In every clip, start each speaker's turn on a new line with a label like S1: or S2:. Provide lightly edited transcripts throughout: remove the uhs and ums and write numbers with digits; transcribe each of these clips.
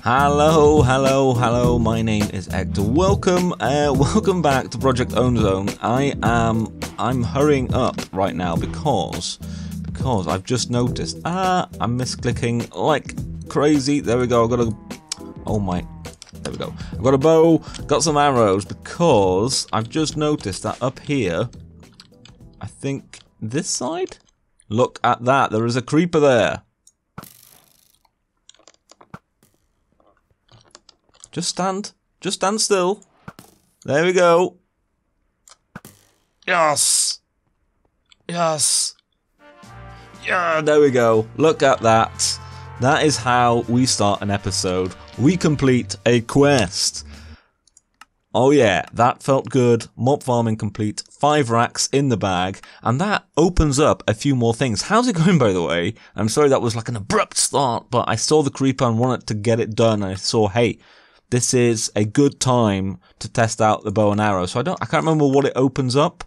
S1: Hello, hello, hello, my name is Hector. Welcome back to Project Ozone. I'm hurrying up right now because I've just noticed, I'm misclicking like crazy. There we go, there we go. I've got a bow, got some arrows, because I've just noticed that up here, I think this side? Look at that, there is a creeper there. Just stand still. There we go. Yes! Yes! Yeah, there we go. Look at that. That is how we start an episode. We complete a quest. Oh yeah, that felt good. Mob farming complete. 5 racks in the bag. And that opens up a few more things. How's it going, by the way? I'm sorry that was like an abrupt start, but I saw the creeper and wanted to get it done. And I saw, hey, this is a good time to test out the bow and arrow. So I can't remember what it opens up,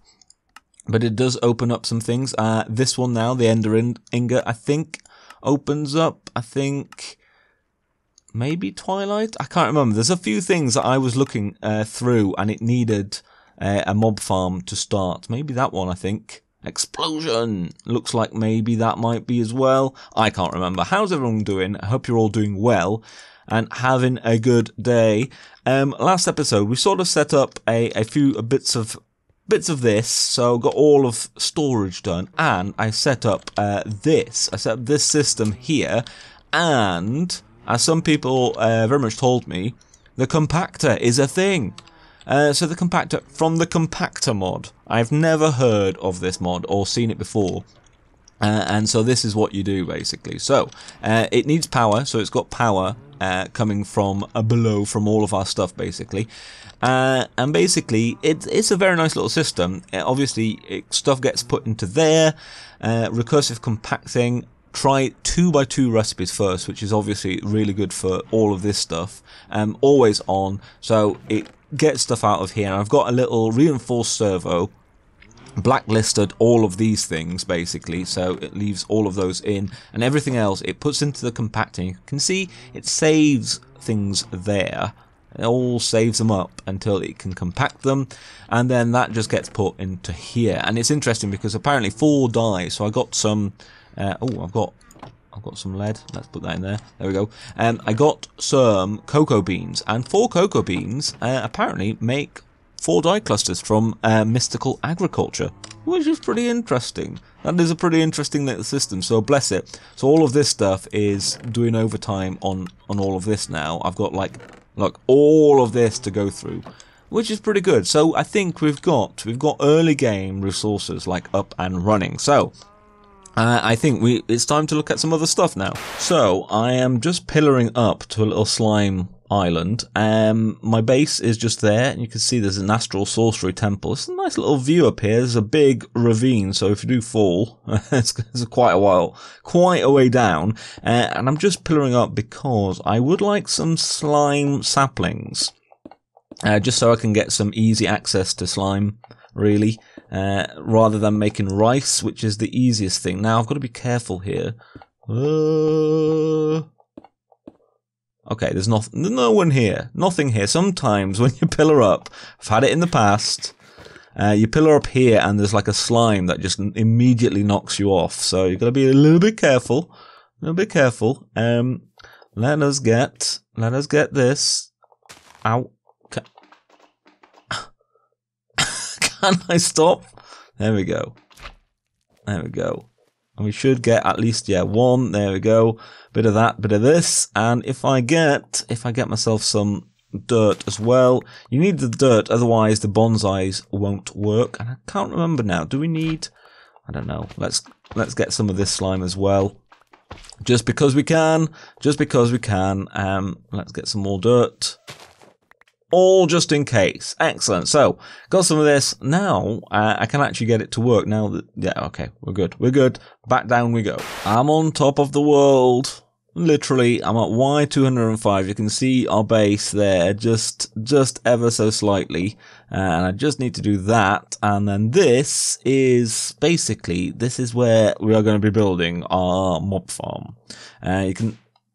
S1: but it does open up some things. This one now, the Ender Ingot, I think opens up, maybe Twilight? I can't remember. There's a few things that I was looking through and it needed a mob farm to start. Maybe that one, I think. Explosion! Looks like maybe that might be as well. I can't remember. How's everyone doing? I hope you're all doing well and having a good day. Last episode we sort of set up a few bits of this, so got all of storage done, and I set up this system here, and as some people very much told me, the Compactor is a thing. So the Compactor, from the Compactor mod, I've never heard of this mod or seen it before. And so this is what you do basically. So it needs power, so it's got power coming from below from all of our stuff basically. And basically it's a very nice little system. Obviously stuff gets put into there. Recursive compacting. Try 2x2 recipes first, which is obviously really good for all of this stuff. Always on, so it gets stuff out of here. And I've got a little reinforced servo. Blacklisted all of these things basically, so it leaves all of those in, and everything else it puts into the compacting. You can see it saves things there. It all saves them up until it can compact them, and then that just gets put into here. And it's interesting because apparently 4 dye, so I got some I've got some lead. Let's put that in there. There we go. I got some cocoa beans, and 4 cocoa beans apparently make 4 dye clusters from mystical agriculture, which is pretty interesting. That is a pretty interesting little system, so bless it. So all of this stuff is doing overtime on all of this now. I've got like all of this to go through, which is pretty good. So I think we've got early game resources like up and running. So I think it's time to look at some other stuff now. So I am just pillaring up to a little slime island. My base is just there, and you can see there's an astral sorcery temple. It's a nice little view up here. There's a big ravine, so if you do fall, it's quite a way down. And I'm just pillaring up because I would like some slime saplings, just so I can get some easy access to slime, really, rather than making rice, which is the easiest thing. Now I've got to be careful here. Okay, there's no one here. Nothing here. Sometimes when you pillar up, I've had it in the past, you pillar up here and there's like a slime that just immediately knocks you off. So you've got to be a little bit careful. Let us get this. Ow. Can I stop? There we go. And we should get at least, 1. There we go. Bit of that, bit of this. And if I get myself some dirt as well. You need the dirt, otherwise the bonsais won't work. And I can't remember now. Do we need? I don't know. Let's get some of this slime as well. Just because we can. Let's get some more dirt. All just in case. Excellent. So, got some of this. Now, I can actually get it to work. Now that, okay, we're good. Back down we go. I'm on top of the world. Literally, I'm at Y205. You can see our base there, just ever so slightly. And I just need to do that. And then this is where we are going to be building our mob farm.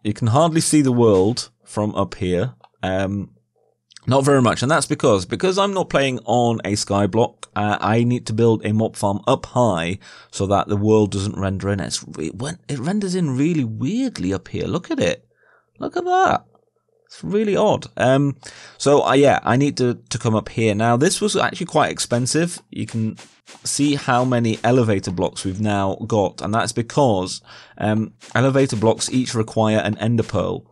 S1: You You can hardly see the world from up here. Not very much, and that's because I'm not playing on a skyblock. I need to build a mob farm up high so that the world doesn't render in. It renders in really weirdly up here. Look at it. Look at that. It's really odd. So yeah, I need to come up here. Now, this was actually quite expensive. You can see how many elevator blocks we've now got, and that's because elevator blocks each require an ender pearl.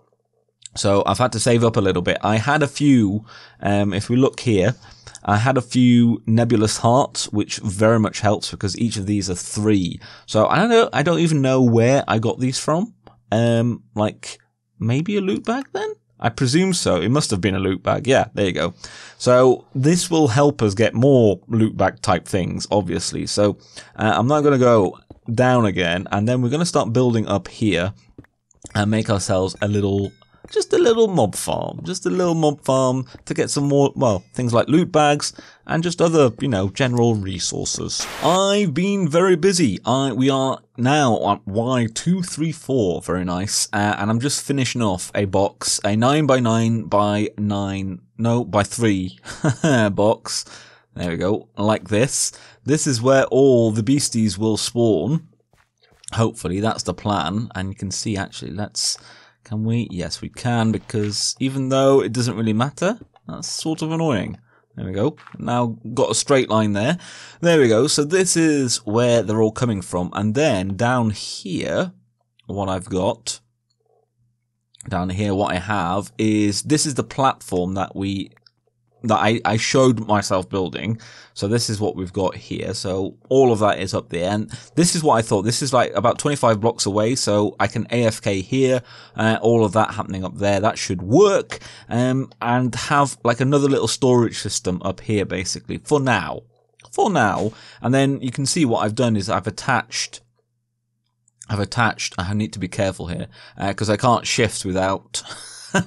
S1: So I've had to save up a little bit. I had a few, if we look here, I had a few nebulous hearts, which very much helps because each of these are 3. So I don't even know where I got these from. Like maybe a loot bag then? I presume so. It must have been a loot bag. Yeah, there you go. So this will help us get more loot bag type things, obviously. So I'm now going to go down again, and then we're going to start building up here and make ourselves just a little mob farm. Just a little mob farm to get some more, well, things like loot bags and just other, general resources. I've been very busy. We are now on Y234. Very nice. And I'm just finishing off a box, a 9x9 by 9, no, by 3 box. There we go. Like this. This is where all the beasties will spawn. Hopefully, that's the plan. And you can see, actually, can we? Yes, we can, because even though it doesn't really matter, that's sort of annoying. There we go. Now got a straight line there. There we go. So this is where they're all coming from. And then down here, what I've got, down here, what I have is, this is the platform that I showed myself building. So this is what we've got here. So all of that is up there. And this is what I thought. This is like about 25 blocks away. So I can AFK here, all of that happening up there. That should work. And have like another little storage system up here, basically, for now. And then you can see what I've done is I've attached, I need to be careful here, because I can't shift without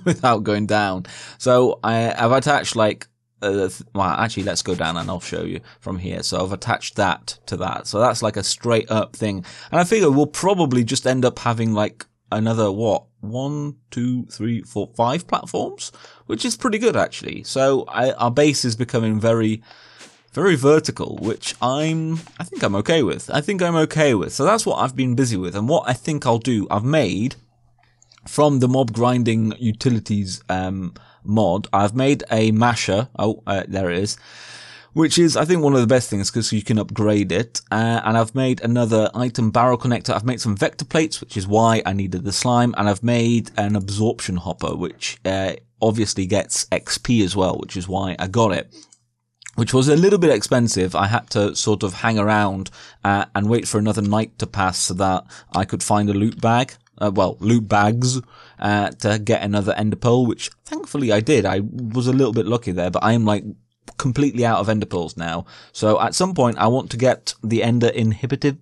S1: without going down. So I've attached like, well, actually, let's go down and I'll show you from here. So I've attached that to that. So that's like a straight up thing. And I figure we'll probably just end up having like another, 1, 2, 3, 4, 5 platforms, which is pretty good actually. So our base is becoming very, very vertical, which I think I'm okay with. So that's what I've been busy with. And what I think I'll do, I've made, from the mob grinding utilities mod, I've made a masher. There it is, which is, I think, one of the best things because you can upgrade it. And I've made another item barrel connector. I've made some vector plates, which is why I needed the slime. And I've made an absorption hopper, which obviously gets XP as well, which is why I got it. Which was a little bit expensive. I had to sort of hang around and wait for another night to pass so that I could find a loot bag. Loot bags, to get another ender pearl, which thankfully I did. I was a little bit lucky there, but I am like completely out of ender pearls now. So at some point I want to get the ender inhibitor,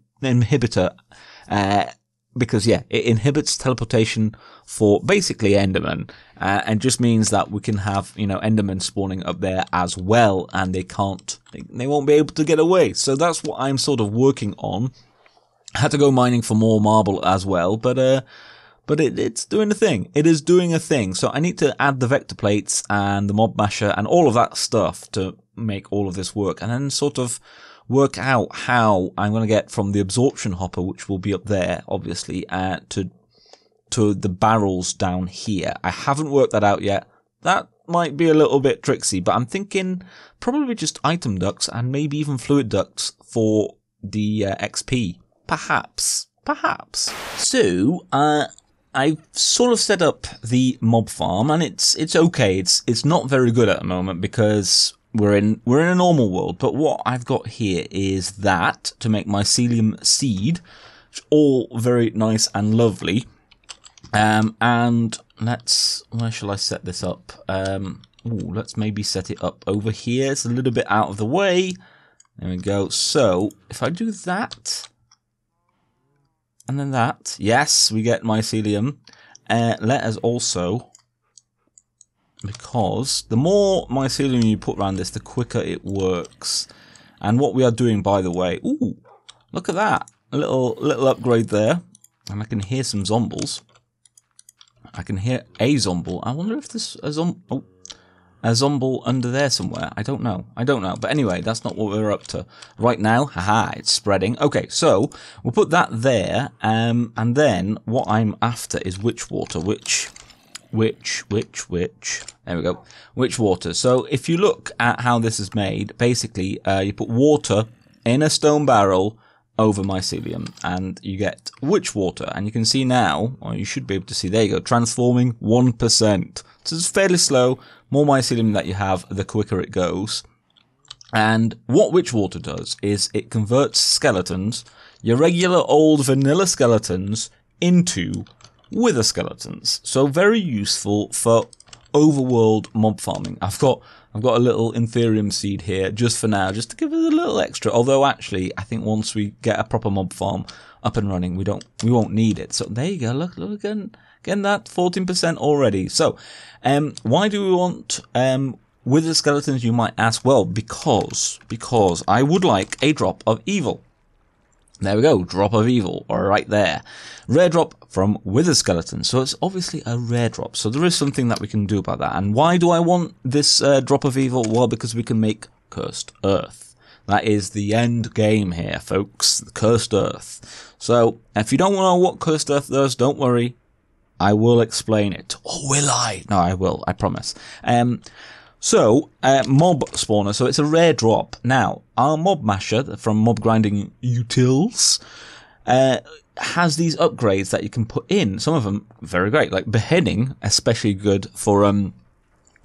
S1: because yeah, it inhibits teleportation for basically endermen, and just means that we can have, endermen spawning up there as well, and they won't be able to get away. So that's what I'm sort of working on. I had to go mining for more marble as well, but it's doing a thing. It is doing a thing. So I need to add the vector plates and the mob masher and all of that stuff to make all of this work, and then sort of work out how I'm going to get from the absorption hopper, which will be up there, obviously, to the barrels down here. I haven't worked that out yet. That might be a little bit tricksy, but I'm thinking probably just item ducts and maybe even fluid ducts for the XP. Perhaps. So, I've sort of set up the mob farm, and it's okay. It's not very good at the moment because we're in a normal world. But what I've got here is that to make Mycelium Seed, which is all very nice and lovely. And where shall I set this up? Let's maybe set it up over here. It's a little bit out of the way. There we go. So if I do that. And then that, yes, we get mycelium. Let us also, because the more mycelium you put around this, the quicker it works. And what we are doing, by the way, ooh, look at that, a little upgrade there, and I can hear some zombies. I can hear a zomble. I wonder if there's a zomble under there somewhere. I don't know. But anyway, that's not what we're up to right now. Haha, it's spreading. Okay, so we'll put that there. And then what I'm after is witch water. Which? There we go. Witch water. So if you look at how this is made, basically you put water in a stone barrel over mycelium and you get witch water. And you can see now, or you should be able to see, there you go, transforming 1%. So it's fairly slow. More mycelium that you have, the quicker it goes. And what witch water does is it converts skeletons, your regular old vanilla skeletons, into wither skeletons. So very useful for overworld mob farming. I've got a little Mycelium Seed here just for now, just to give it a little extra. Although actually, I think once we get a proper mob farm up and running, we won't need it. So there you go. Look again that 14% already. So why do we want wither skeletons, you might ask? Well, because I would like a drop of evil. There we go, drop of evil, right there. Rare drop from wither skeletons. So it's obviously a rare drop. So there is something that we can do about that. And why do I want this drop of evil? Well, because we can make cursed earth. That is the end game here, folks. Cursed earth. So if you don't know what cursed earth does, don't worry. I will explain it. Or will I? No, I will. I promise. So, mob spawner, so it's a rare drop. Now, our mob masher from mob grinding utils has these upgrades that you can put in. Some of them very great, like beheading, especially good for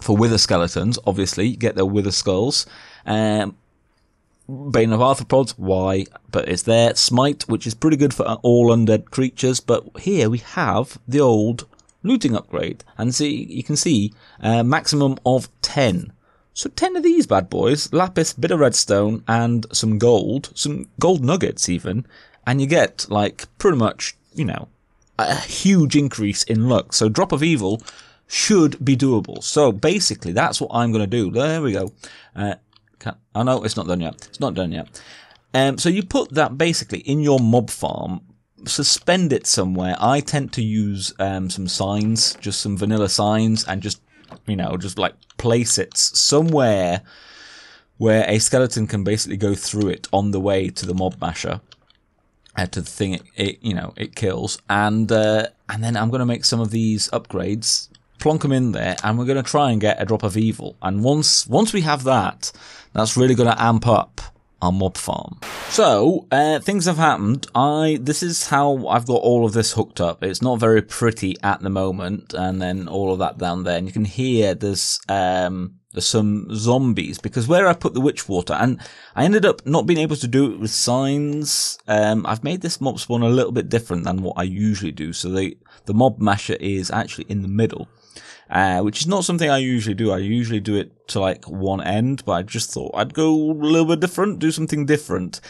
S1: wither skeletons. Obviously, you get their wither skulls. Bane of arthropods, why? But it's there. Smite, which is pretty good for all undead creatures. But here we have the old looting upgrade, and see, you can see maximum of 10. So 10 of these bad boys, lapis, bit of redstone, and some gold nuggets even, and you get like pretty much, you know, a huge increase in luck. So drop of evil should be doable. So basically, that's what I'm going to do. There we go. Oh no, it's not done yet. It's not done yet. So you put that basically in your mob farm. Suspend it somewhere. I tend to use some signs, just some vanilla signs, and just, you know, just like place it somewhere where a skeleton can basically go through it on the way to the mob masher, to the thing it kills, and then I'm going to make some of these upgrades, plonk them in there, and we're going to try and get a drop of evil. And once we have that, that's really going to amp up our mob farm. So things have happened. This is how I've got all of this hooked up. It's not very pretty at the moment, and then all of that down there, and you can hear there's some zombies because where I put the witch water, and I ended up not being able to do it with signs. I've made this mob spawn a little bit different than what I usually do. So the mob masher is actually in the middle. Which is not something I usually do. I usually do it to like one end, but I just thought I'd go a little bit different, do something different.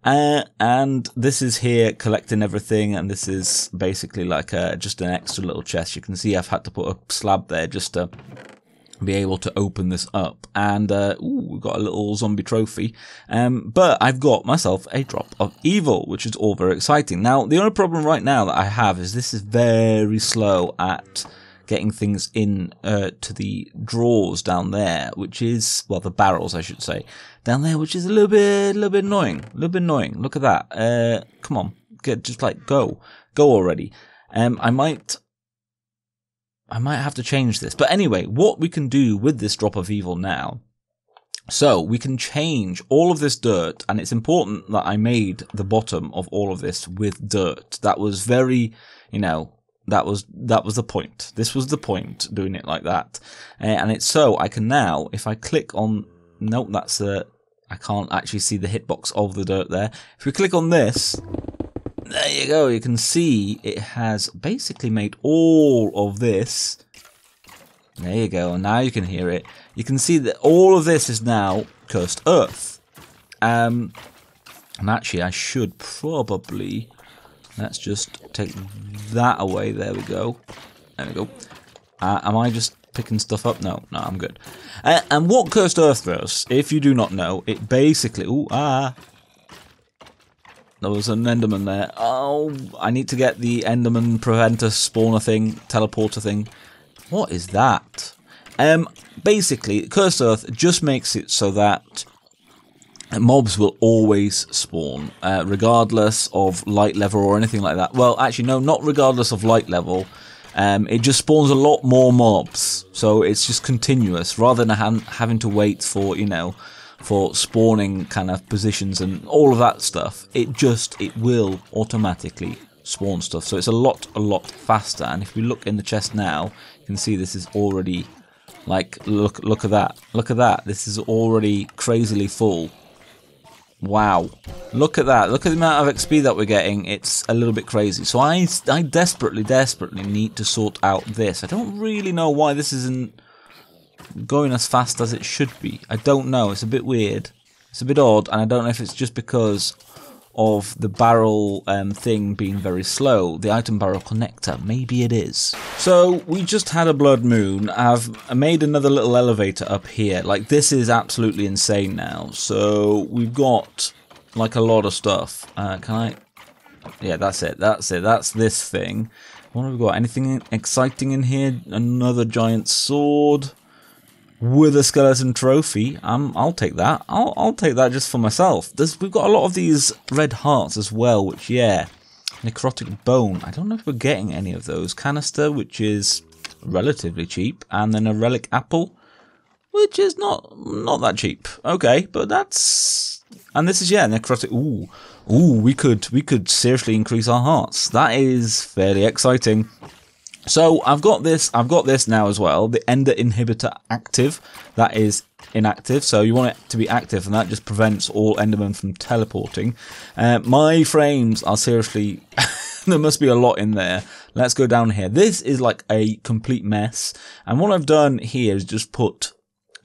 S1: And this is here collecting everything, and this is basically like just an extra little chest. You can see I've had to put a slab there just to be able to open this up. And we've got a little zombie trophy. But I've got myself a drop of evil, which is all very exciting. Now, the only problem right now that I have is this is very slow at getting things in to the drawers down there, which is, well, the barrels, I should say, down there, which is a little bit annoying. Look at that. Come on, just like go already. I might have to change this, but anyway, what we can do with this drop of evil now. So we can change all of this dirt, and it's important that I made the bottom of all of this with dirt. That was very, you know. That was the point. This was the point, doing it like that. And it's so I can now, if I click on, nope, that's I can't actually see the hitbox of the dirt there. If we click on this, there you go. You can see it has basically made all of this. There you go. And now you can hear it. You can see that all of this is now cursed earth. And actually, I should probably, let's just take that away. There we go. There we go. Am I just picking stuff up? No, I'm good. And what cursed earth does, if you do not know, it basically... There was an Enderman there. Oh, I need to get the Enderman preventer spawner thing, teleporter thing. What is that? Basically, Cursed Earth just makes it so that mobs will always spawn, regardless of light level or anything like that. Well, actually, no, not regardless of light level. It just spawns a lot more mobs, so it's just continuous, rather than having to wait for, you know, for spawning kind of positions and all of that stuff. It will automatically spawn stuff, so it's a lot faster. And if we look in the chest now, you can see this is already, like, look at that, this is already crazily full. Wow, look at that, look at the amount of XP that we're getting. It's a little bit crazy. So I desperately need to sort out this. I don't really know why this isn't going as fast as it should be. I don't know, it's a bit weird, it's a bit odd, and I don't know if it's just because of the barrel thing being very slow, the item barrel connector. Maybe it is. So we just had a blood moon. I've made another little elevator up here. Like, this is absolutely insane now. So we've got like a lot of stuff. Can I? Yeah, that's it. That's this thing. What have we got? Anything exciting in here? Another giant sword with a skeleton trophy. I'll take that. I'll take that just for myself. We've got a lot of these red hearts as well, which, yeah, necrotic bone. I don't know if we're getting any of those. Canister, which is relatively cheap, and then a relic apple, which is not that cheap. Okay, but that's, and this is, yeah, necrotic. Ooh, we could seriously increase our hearts. That is fairly exciting. So I've got this now as well, the Ender Inhibitor active. That is inactive, so you want it to be active, and that just prevents all Endermen from teleporting. My frames are seriously, there must be a lot in there. Let's go down here. This is like a complete mess, and what I've done here is just put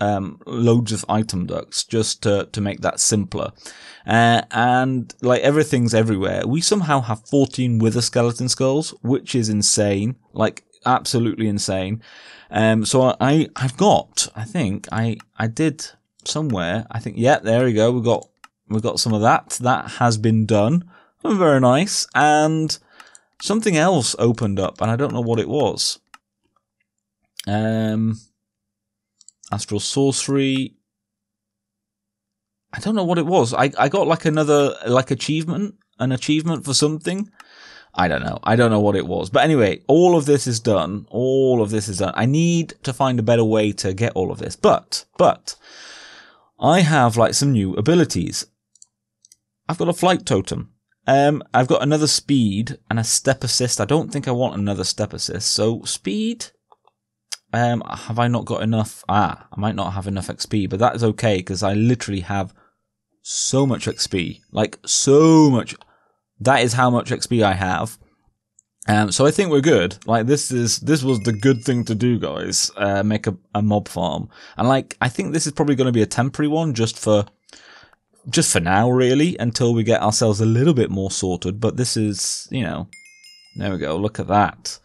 S1: loads of item ducts just to make that simpler. And like, everything's everywhere. We somehow have 14 wither skeleton skulls, which is insane, like absolutely insane. So I've got, I think I did somewhere, I think, yeah, there we go. We've got some of that. That has been done. Very nice. And something else opened up, and I don't know what it was. Astral Sorcery. I don't know what it was. I got like another, like, achievement, an achievement for something. I don't know what it was. But anyway, all of this is done. I need to find a better way to get all of this. But I have like some new abilities. I've got a flight totem. I've got another speed and a step assist. I don't think I want another step assist. So speed. Have I not got enough? I might not have enough XP, but that is okay, because I literally have so much XP, like so much. That is how much XP I have. So I think we're good. Like, this was the good thing to do, guys. Make a mob farm, and like, I think this is probably going to be a temporary one, just for now, really, until we get ourselves a little bit more sorted. But this is, you know, there we go. Look at that.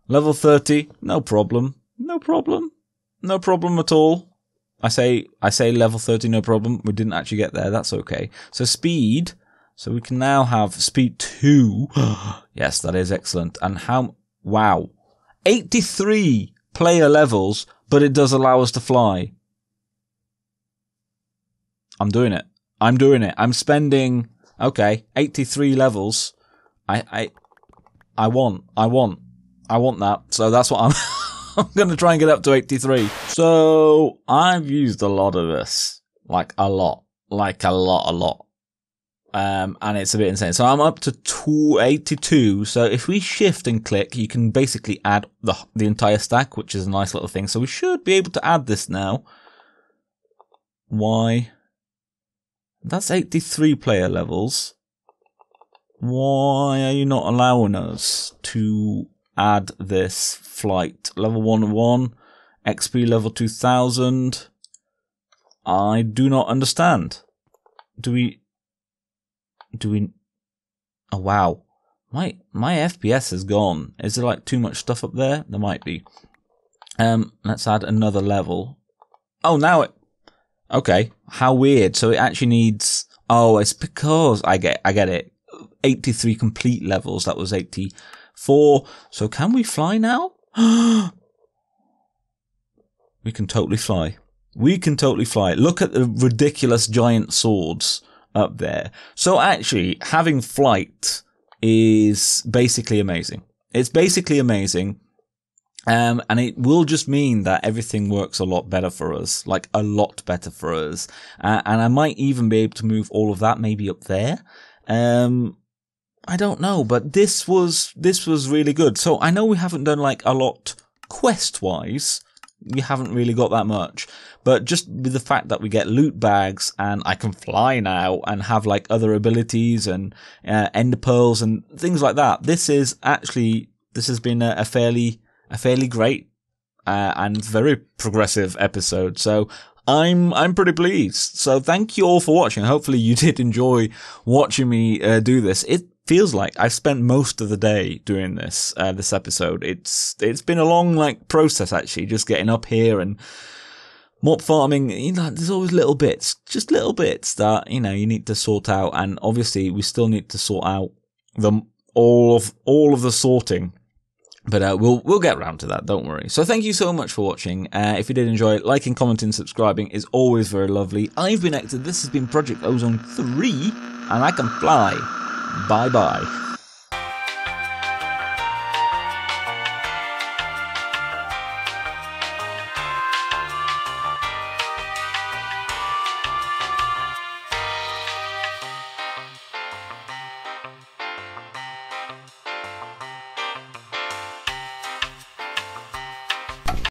S1: Level 30, no problem. No problem at all. I say level 30, no problem. We didn't actually get there. That's okay. So speed. So we can now have speed 2. Yes, that is excellent. And wow. 83 player levels, but it does allow us to fly. I'm doing it. I'm spending, okay, 83 levels. I want that. So that's what I'm going to try and get up to 83. So I've used a lot of this, like a lot. And it's a bit insane. So I'm up to 282. So if we shift and click, you can basically add the entire stack, which is a nice little thing. So we should be able to add this now. Why? That's 83 player levels. Why are you not allowing us to add this flight? Level 101, XP level 2000. I do not understand. Do we? Oh wow, my FPS has gone. Is there like too much stuff up there? There might be. Let's add another level. Oh, now it. Okay, how weird. So it actually needs Oh, it's because I get it. 83 complete levels. That was 84. So can we fly now? We can totally fly. We can totally fly. Look at the ridiculous giant swords up there. So actually, having flight is basically amazing. It's basically amazing. And it will just mean that everything works a lot better for us, like a lot better for us. And I might even be able to move all of that maybe up there. I don't know, but this was really good. So I know we haven't done like a lot quest-wise. We haven't really got that much, but just with the fact that we get loot bags and I can fly now and have like other abilities and ender pearls and things like that. This has been a fairly great and very progressive episode. So I'm pretty pleased. So thank you all for watching. Hopefully you did enjoy watching me do this. It feels like I've spent most of the day doing this this episode. It's been a long like process actually, just getting up here and mob farming. You know, there's always little bits, just little bits that you need to sort out, and obviously we still need to sort out all of the sorting. But we'll get around to that, don't worry. So thank you so much for watching. If you did enjoy it, liking, commenting, subscribing is always very lovely. I've been Hector, this has been Project Ozone 3, and I can fly. Bye-bye.